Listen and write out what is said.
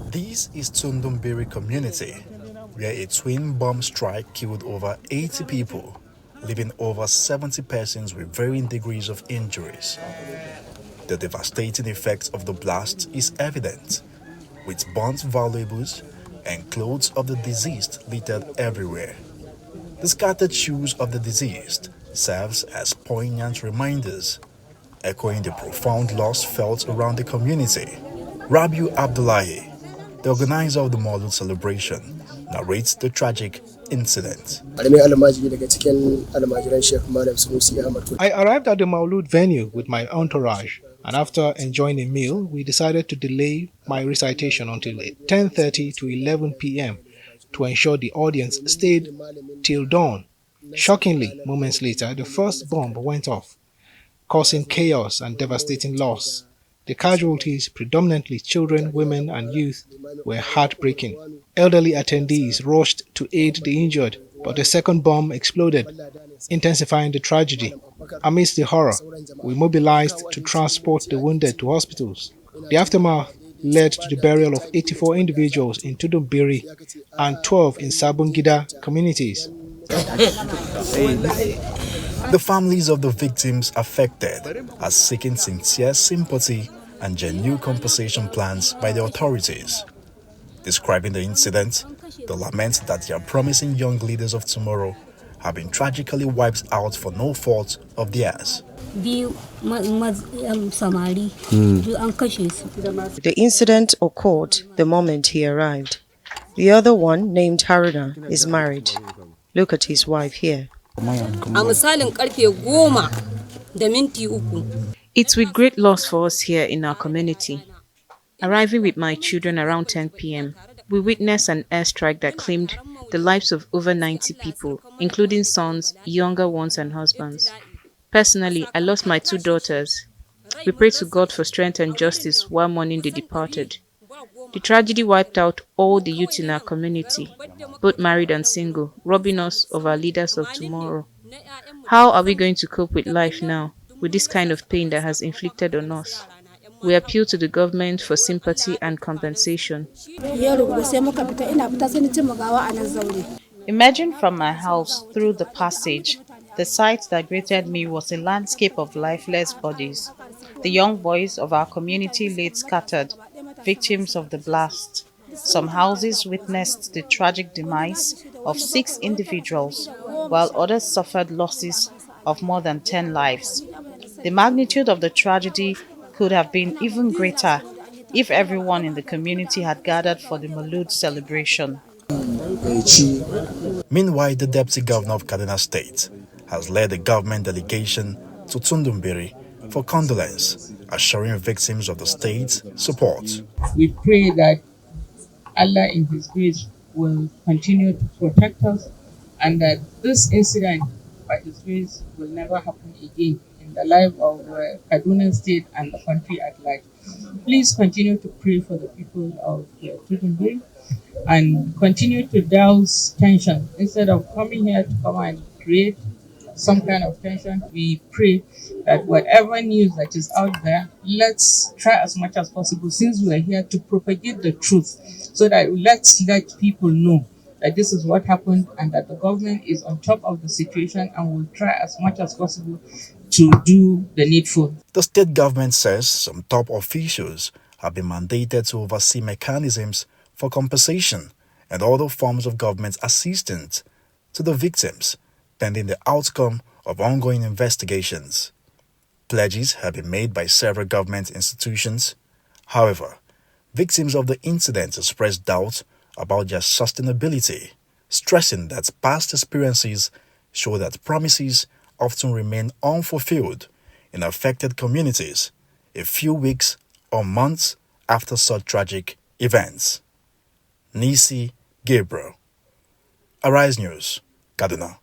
This is Tsundumbiri community, where a twin bomb strike killed over 80 people, leaving over 70 persons with varying degrees of injuries. The devastating effects of the blast is evident, with burnt valuables and clothes of the deceased littered everywhere. The scattered shoes of the deceased serves as poignant reminders, echoing the profound loss felt around the community. Rabiu Abdullahi, the organizer of the Maulud celebration, narrates the tragic incident. I arrived at the Maulud venue with my entourage, and after enjoying a meal, we decided to delay my recitation until 10:30 to 11 p.m. to ensure the audience stayed till dawn. Shockingly, moments later, the first bomb went off, causing chaos and devastating loss. The casualties, predominantly children, women, and youth, were heartbreaking. Elderly attendees rushed to aid the injured, but the second bomb exploded, intensifying the tragedy. Amidst the horror, we mobilized to transport the wounded to hospitals. The aftermath led to the burial of 84 individuals in Tudumbiri and 12 in Sabungida communities. The families of the victims affected are seeking sincere sympathy and genuine compensation plans by the authorities. Describing the incident, they lament that their promising young leaders of tomorrow have been tragically wiped out for no fault of theirs. The incident occurred the moment he arrived. The other one, named Haruna, is married. Look at his wife here. It's with great loss for us here in our community. Arriving with my children around 10 p.m., we witnessed an airstrike that claimed the lives of over 90 people, including sons, younger ones, and husbands. Personally, I lost my 2 daughters. We pray to God for strength and justice while mourning the departed. The tragedy wiped out all the youth in our community, both married and single, robbing us of our leaders of tomorrow. How are we going to cope with life now, with this kind of pain that has inflicted on us? We appeal to the government for sympathy and compensation. Emerging from my house through the passage, the sight that greeted me was a landscape of lifeless bodies. The young boys of our community lay scattered, victims of the blast. Some houses witnessed the tragic demise of 6 individuals, while others suffered losses of more than 10 lives. The magnitude of the tragedy could have been even greater if everyone in the community had gathered for the Maulud celebration. Meanwhile, the Deputy Governor of Kaduna State has led a government delegation to Tsundumbiri for condolence, assuring victims of the state's support. We pray that Allah in His grace will continue to protect us and that this incident, by His grace, will never happen again in the life of Kaduna State and the country at large. Please continue to pray for the people of Tsundumbiri and continue to douse tension. Instead of coming here to come and create some kind of tension, we pray that whatever news that is out there, let's try as much as possible, since we are here, to propagate the truth, so that let's let people know that this is what happened and that the government is on top of the situation and will try as much as possible to do the needful. The state government says some top officials have been mandated to oversee mechanisms for compensation and other forms of government assistance to the victims, pending the outcome of ongoing investigations. Pledges have been made by several government institutions. However, victims of the incident expressed doubt about their sustainability, stressing that past experiences show that promises often remain unfulfilled in affected communities a few weeks or months after such tragic events. Nisi Gabriel, Arise News, Kaduna.